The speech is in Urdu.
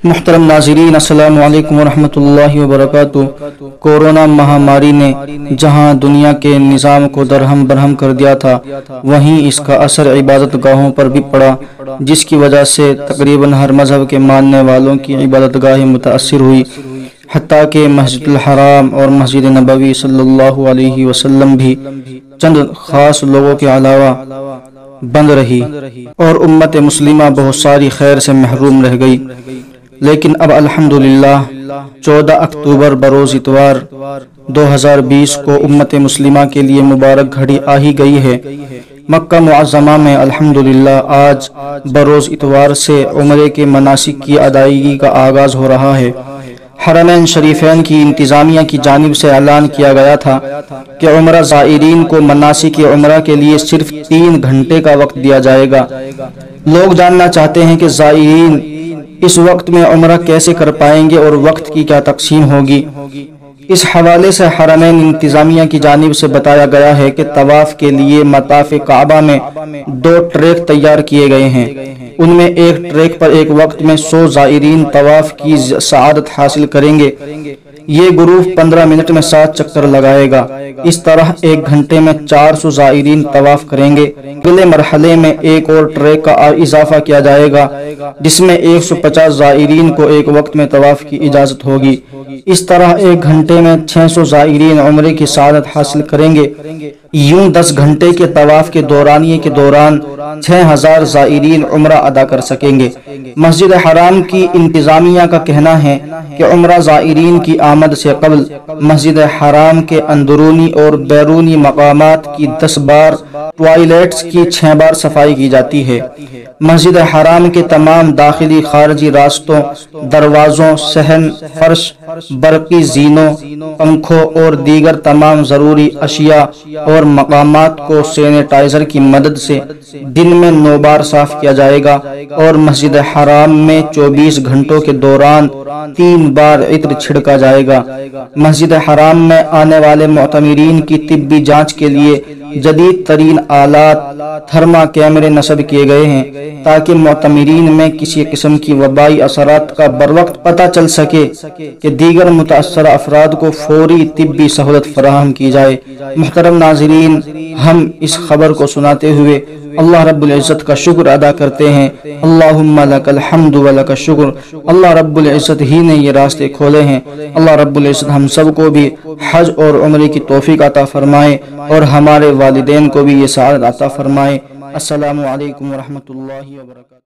محترم ناظرین، السلام علیکم ورحمۃ اللہ وبرکاتہ۔ کورونا مہاماری نے جہاں دنیا کے نظام کو درہم برہم کر دیا تھا، وہیں اس کا اثر عبادت گاہوں پر بھی پڑا، جس کی وجہ سے تقریباً ہر مذہب کے ماننے والوں کی عبادت گاہیں متاثر ہوئی، حتیٰ کہ مسجد الحرام اور مسجد نبوی صلی اللہ علیہ وسلم بھی چند خاص لوگوں کے علاوہ بند رہی اور امت مسلمہ بہت ساری خیر سے محروم رہ گئی۔ لیکن اب الحمدللہ 14 اکتوبر بروز اتوار 2020 کو امت مسلمہ کے لیے مبارک گھڑی آ ہی گئی ہے۔ مکہ معظمہ میں الحمدللہ آج بروز اتوار سے عمرے کے مناسک کی ادائیگی کا آغاز ہو رہا ہے۔ حرمین شریفین کی انتظامیہ کی جانب سے اعلان کیا گیا تھا کہ عمرہ زائرین کو مناسک عمرہ کے لیے صرف 3 گھنٹے کا وقت دیا جائے گا۔ لوگ جاننا چاہتے ہیں کہ زائرین اس وقت میں عمرہ کیسے کر پائیں گے اور وقت کی کیا تقسیم ہوگی۔ اس حوالے سے حرمین انتظامیہ کی جانب سے بتایا گیا ہے کہ طواف کے لیے مطاف کعبہ میں 2 ٹریک تیار کیے گئے ہیں۔ ان میں ایک ٹریک پر ایک وقت میں 100 زائرین طواف کی سعادت حاصل کریں گے۔ یہ گروپ 15 منٹ میں 7 چکر لگائے گا۔ اس طرح 1 گھنٹے میں 400 زائرین طواف کریں گے۔ اگلے مرحلے میں ایک اور ٹریک کا اضافہ کیا جائے گا، جس میں 150 زائرین کو ایک وقت میں طواف کی اجازت ہوگی۔ اس طرح 1 گھنٹے میں 600 زائرین عمرے کی سعادت حاصل کریں گے۔ یوں 10 گھنٹے کے طواف کے دورانیے کے دوران 6000 زائرین عمرہ ادا کر سکیں گے۔ مسجد حرام کی انتظامیہ کا کہنا ہے کہ عمرہ زائرین کی آمد سے قبل مسجد حرام کے اندرونی اور بیرونی مقامات کی 10 بار، ٹوائلٹس کی 6 بار صفائی کی جاتی ہے۔ مسجد حرام کے تمام داخلی خارجی راستوں، دروازوں، صحن، فرش، برقی زینوں، پنکھوں اور دیگر تمام ضروری اشیاء اور مقامات کو سینیٹائزر کی مدد سے دن میں 9 بار صاف کیا جائے گا اور مسجد حرام میں 24 گھنٹوں کے دوران 3 بار عطر چھڑکا جائے گا۔ مسجد حرام میں آنے والے معتمرین کی طبی جانچ کے لیے جدید ترین آلات تھرما کیمرے نصب کیے گئے ہیں، تاکہ معتمرین میں کسی قسم کی وبائی اثرات کا بروقت پتہ چل سکے کہ دیگر متاثرہ افراد کو فوری طبی سہولت فراہم کی جائے۔ محترم ناظرین، ہم اس خبر کو سناتے ہوئے اللہ رب العزت کا شکر ادا کرتے ہیں۔ اللہم لک الحمد ولک الشکر۔ اللہ رب العزت ہی نے یہ راستے کھولے ہیں۔ اللہ رب العزت ہم سب کو بھی حج اور عمرے کی توفیق عطا فرمائے اور ہمارے والدین کو بھی یہ سعادت عطا فرمائے۔ السلام علیکم ورحمۃ اللہ وبرکاتہ۔